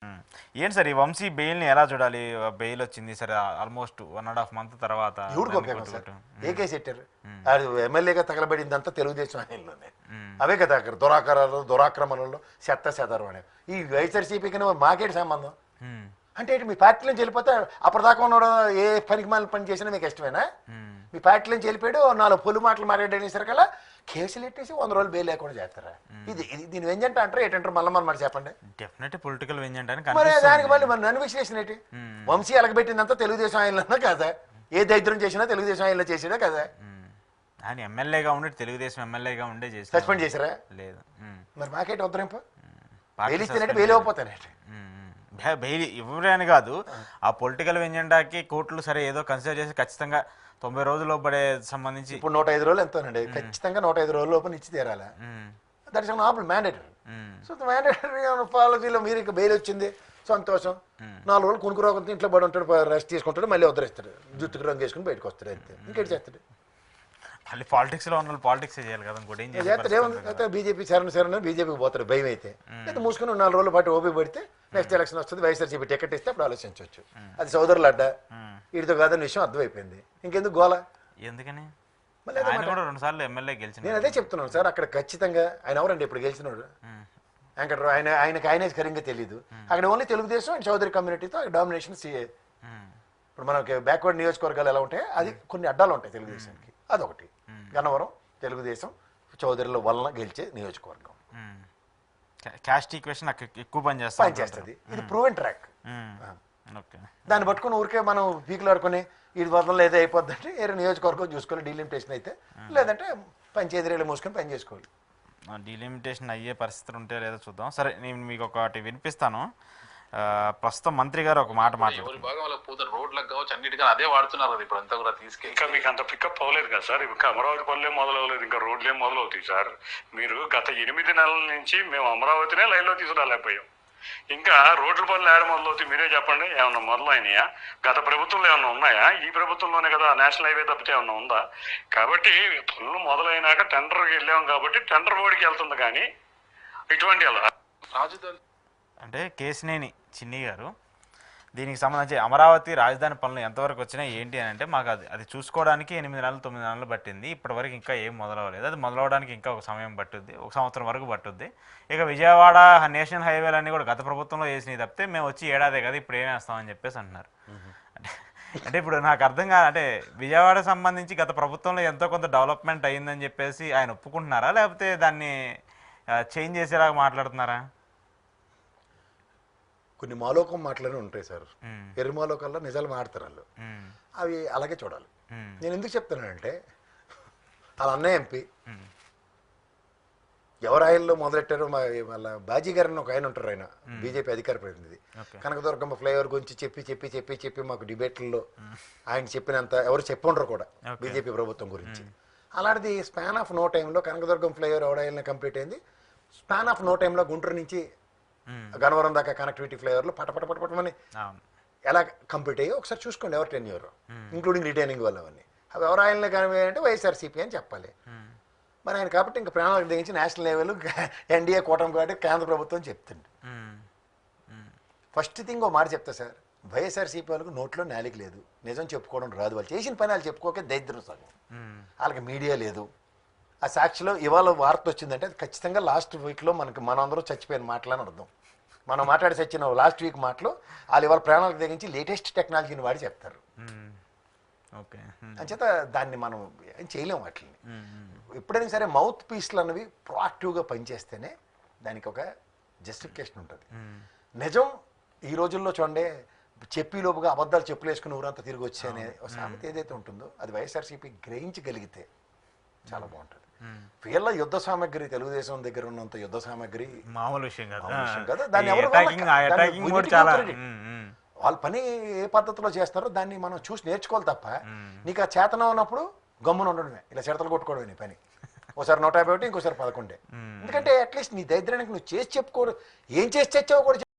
హ్మ్. ఏంటి సార్ ఈ వంశీ బెయిల్‌ని ఎలా చూడాలి? బెయిల్ వచ్చింది. సరే ఆల్మోస్ట్ 1 ½ మంత్ తర్వాత ఎవడికి దాన్ని ఉపయోగం సార్? కొట్టుకోవటం. ఏ కేసు పెట్టారు? అది ఎమ్మెల్యేగా తగలబడిందంతా తెలుగుదేశం ఆయనలోనే. హ్మ్. అవే కదా అక్కడ దురాక్రమణలో చెత్తాచెదారం అనేవి. ఈ వైఎస్ఆర్సీపీకి మాకేంటి సంబంధం? హ్మ్. అంటే ఏంటి, మీ పార్టీ నుంచి వెళ్ళిపోతే అప్పటిదాకా ఉన్నాడు ఏ పనికి మాలిన పని చేసినా మీకు ఇష్టమేనా? హ్మ్. మీ పార్టీ నుంచి వెళ్ళిపోయాడు, 4 పొలి మాటలు మాట్లాడేసరికల్లా కేసులు ఎట్టేసి 100 రోజులు బెయిల్ లేకుండా చేస్తారా? ఇది దీని వెంజంట అంటారా ఏంటంటారు? మళ్ళీ చెప్పండి. డెఫినెట్ పొలిటికల్ వెంజెంట్ అని మరి దానికి కనిపిస్తుంది. మళ్ళీ నన్ను విశ్లేషణ ఏంటి? వంశీ ఎలగబెట్టిందంతా తెలుగుదేశం ఆయనలోనే కదా? ఏ దరిద్రం చేసినా తెలుగుదేశం ఆయనలో చేసాడా కదా? ఆయన ఎమ్మెల్యేగా ఉండి తెలుగుదేశం ఎమ్మెల్యేగా ఉండే చేసి సస్పెండ్ చేశారా? లేదు. మరి మాకేంటి ఉద్ధరింపు? పార్టీ బెయిల్ ఇస్తేనంటే సస్పెండ్ బెయిల్ ఇవ్వకపోతానంటే. బెయిల్ ఇవ్వరని కాదు, ఆ పొలిటికల్ వెంజెండాకి కోర్టులు సరే ఏదో కన్సిడర్ చేసి ఖచ్చితంగా 90 రోజుల్లో పడే సంబంధించి ఇప్పుడు 105 రోజులు ఎంతోనండి, ఖచ్చితంగా 105 రోజుల లోపల ఇచ్చి తీరాలా? That is not mandatory. So mandatory పాలసీలో మీరు ఇక బెయిల్ వచ్చింది సంతోషం, 4 రోజులు కొనుక్కు రోగంతో ఇంట్లో పడి ఉంటాడు, రెస్ట్ తీసుకుంటాడు, మళ్ళీ ఉద్ధరిస్తాడు, జుట్టుకు రంగు వేసుకుని బయటకు వస్తాడు, అంతే. ఇంకేటి చేస్తాడు? మళ్ళీ పాలిటిక్స్లో ఉన్న పాలిటిక్స్ చేయాలి కదా, ఇంకోటి ఏం చేస్తాడు? ఏముంది, బీజేపీ శరణ బీజేపీకి పోతాడు, భయం అయితే. అయితే మూసుకుని 4 రోజుల పాటు ఓపీ పడితే నెక్స్ట్ ఎలక్షన్ వస్తుంది, వైఎస్ఆర్సీపీ టికెట్ ఇస్తే అప్పుడు ఆలోచించవచ్చు. అది సోదరులు అడ్డ, వీటితో కాదని విషయం అర్థమైపోయింది. ఇంకెందుకు గోల? ఎందుకని మళ్ళీ ఆయన కూడా 2 సార్లు ఎమ్మెల్యే గెలిచిన. నేను అదే చెప్తున్నాను సార్, అక్కడ ఖచ్చితంగా ఆయన ఎవరండి ఇప్పుడు గెలిచినోడు? వెంకటరావు. ఆయననే సరిగ్గా తెలియదు. అక్కడ ఓన్లీ తెలుగుదేశం అండ్ చౌదరి కమ్యూనిటీతో డామినేషన్. ఇప్పుడు మనకి బ్యాక్వర్డ్ నియోజకవర్గాలు ఎలా ఉంటాయి, అది కొన్ని అడ్డాలు ఉంటాయి తెలుగుదేశానికి. అదొకటి. గన్నవరం తెలుగుదేశం చౌదరిల వలన గెలిచే నియోజకవర్గం. క్యాస్ట్ ఈక్వేషన్ ఎక్కువ పనిచేస్తుంది. ఇది ప్రూవెన్ ట్రాక్. దాన్ని పట్టుకుని ఊరికే మనం పీకులు ఆడుకుని ఇది వదలలో ఏదో అయిపోద్ది అంటే వేరే నియోజకవర్గం చూసుకోవాలి, డీలిమిటేషన్ అయితే. లేదంటే పంచాయతీలు మూసుకొని పని చేసుకోవాలి. డీలిమిటేషన్ అయ్యే పరిస్థితులు ఉంటే లేదో చూద్దాం. సరే, నేను మీకు ఒకటి వినిపిస్తాను. ప్రస్తుతం మంత్రి గారు ఒక మాట మాట్లాడుతున్నారు. రోడ్లకు కావచ్చు అన్నిటికీ అదే వాడుతున్నారు కదా ఇప్పుడు అంతా కూడా తీసుకెళ్ళి. ఇంకా మీకు అంత పికప్ అవ్వలేదు కదా సార్, ఇంకా అమరావతి పనులే మొదలవ్వలేదు, ఇంకా రోడ్లే మొదలవుతాయి సార్. మీరు గత 8 నెలల నుంచి మేము అమరావతినే లైన్లో తీసుకురాలేకపోయాం. ఇంకా రోడ్ల పనులు ఏడ మొదలవుతాయి మీరే చెప్పండి. ఏమన్నా మొదలైనయా? గత ప్రభుత్వంలో ఏమన్నా ఉన్నాయా? ఈ ప్రభుత్వంలోనే కదా నేషనల్ హైవే తప్పితే ఏమన్నా ఉందా? కాబట్టి పనులు మొదలైనాక టెండర్కి వెళ్ళాం కాబట్టి టెండర్ బోర్డుకి వెళ్తుంది, కానీ ఇటువంటి రాజధాని అంటే కేసినేని చిన్ని గారు దీనికి సంబంధించి అమరావతి రాజధాని పనులు ఎంతవరకు వచ్చినాయి ఏంటి అని అంటే, మాకు అది చూసుకోవడానికి 8 నెలలు 9 నెలలు పట్టింది. ఇప్పటివరకు ఇంకా ఏం మొదలవ్వలేదు. అది మొదలవడానికి ఇంకా ఒక సమయం పట్టుద్ది, 1 సంవత్సరం వరకు పట్టుద్ది. ఇక విజయవాడ నేషనల్ హైవేలన్నీ కూడా గత ప్రభుత్వంలో వేసినవి తప్పితే మేము వచ్చి ఏడాదే కదా ఇప్పుడు ఏం వేస్తామని చెప్పేసి అంటున్నారు. అంటే ఇప్పుడు నాకు అర్థం కాదు, అంటే విజయవాడ సంబంధించి గత ప్రభుత్వంలో ఎంతో కొంత డెవలప్మెంట్ అయ్యిందని చెప్పేసి ఆయన ఒప్పుకుంటున్నారా, లేకపోతే దాన్ని చేంజ్ చేసేలాగా మాట్లాడుతున్నారా? కొన్ని మాలోకం మాటలనే ఉంటాయి సార్. ఎర్రి మాలోకల్లో నిజాలు మాడతారు వాళ్ళు. అవి అలాగే చూడాలి. నేను ఎందుకు చెప్తున్నానంటే, వాళ్ళ అన్నయ్య ఎంపీ ఎవరు ఆయనలో మొదలెట్టారో వాళ్ళ బాజీ గారిని ఒక ఆయన ఉంటారు, ఆయన బీజేపీ అధికార ప్రతినిధి. కనకదుర్గమ్మ ఫ్లైఓవర్ గురించి చెప్పి మాకు డిబేట్లలో ఆయన చెప్పినంత ఎవరు చెప్పుండరు కూడా బీజేపీ ప్రభుత్వం గురించి. అలాంటిది స్పాన్ ఆఫ్ నో టైంలో కనకదుర్గం ఫ్లైఓవర్ ఎవడైనా కంప్లీట్ అయింది. స్పాన్ ఆఫ్ నో టైంలో గుంటూరు నుంచి గన్నవరం దాకా కనెక్టివిటీ ఫ్లైఓవర్లు పటపటమని ఎలా కంప్లీట్ అయ్యో ఒకసారి చూసుకోండి. ఎవరు టెన్యూర్ ఇంక్లూడింగ్ రిటైనింగ్ వల్ల అవన్నీ అవి ఎవరు ఆయనలో కనిపించారంటే వైఎస్ఆర్సీపీ అని చెప్పాలి. మరి ఆయన కాబట్టి ఇంకా ప్రణాళిక దిగించి నేషనల్ లెవెల్ ఎన్డీఏ కూటమి కాబట్టి కేంద్ర ప్రభుత్వం చెప్తుంది. ఫస్ట్ థింగ్ ఓ మాట చెప్తా సార్, వైఎస్ఆర్సీపీ వాళ్ళకు నోట్లో నాలిక లేదు, నిజం చెప్పుకోవడం రాదు. వాళ్ళు చేసిన పని వాళ్ళు చెప్పుకోకే దరిద్రం సగం. వాళ్ళకి మీడియా లేదు. ఆ సాక్షిలో ఇవాళ వార్త వచ్చిందంటే అది ఖచ్చితంగా లాస్ట్ వీక్లో మనం అందరూ చచ్చిపోయిన మాటలని అర్థం. మనం మాట్లాడి చచ్చిన లాస్ట్ వీక్ మాటలు వాళ్ళు ఇవాళ ప్రాణాలకు తెగించి లేటెస్ట్ టెక్నాలజీని వాడి చెప్తారు. అంచేత దాన్ని మనం ఏం చేయలేము. వాటిని ఎప్పుడైనా సరే మౌత్ పీస్లు అన్నవి ప్రొయాక్టివ్గా పనిచేస్తేనే దానికి ఒక జస్టిఫికేషన్ ఉంటుంది. నిజం ఈ రోజుల్లో చూడండి, చెప్పిలోపుగా అబద్ధాలు చెప్పులు వేసుకుని ఊరంతా తిరిగి వచ్చే అనే ఒక సామెత ఏదైతే ఉంటుందో అది వైఎస్ఆర్సీపీ గ్రహించగలిగితే చాలా బాగుంటుంది. వీళ్ళ యుద్ధ సామాగ్రి తెలుగుదేశం దగ్గర ఉన్నంత యుద్ధ సామాగ్రి మామూలు విషయం కదా. దాన్ని ఎవరు వాళ్ళ పని ఏ పద్ధతిలో చేస్తారో దాన్ని మనం చూసి నేర్చుకోవాలి తప్ప నీకు ఆ చేతనం ఉన్నప్పుడు గమ్మున ఉండడమే, ఇలా చిడతలు కొట్టుకోవడమే నీ పని. ఒకసారి 151, ఇంకోసారి 11. ఎందుకంటే అట్లీస్ట్ నీ దరిద్రానికి నువ్వు చేసి చెప్పుకోడు, ఏం చేసి చచ్చావో కూడా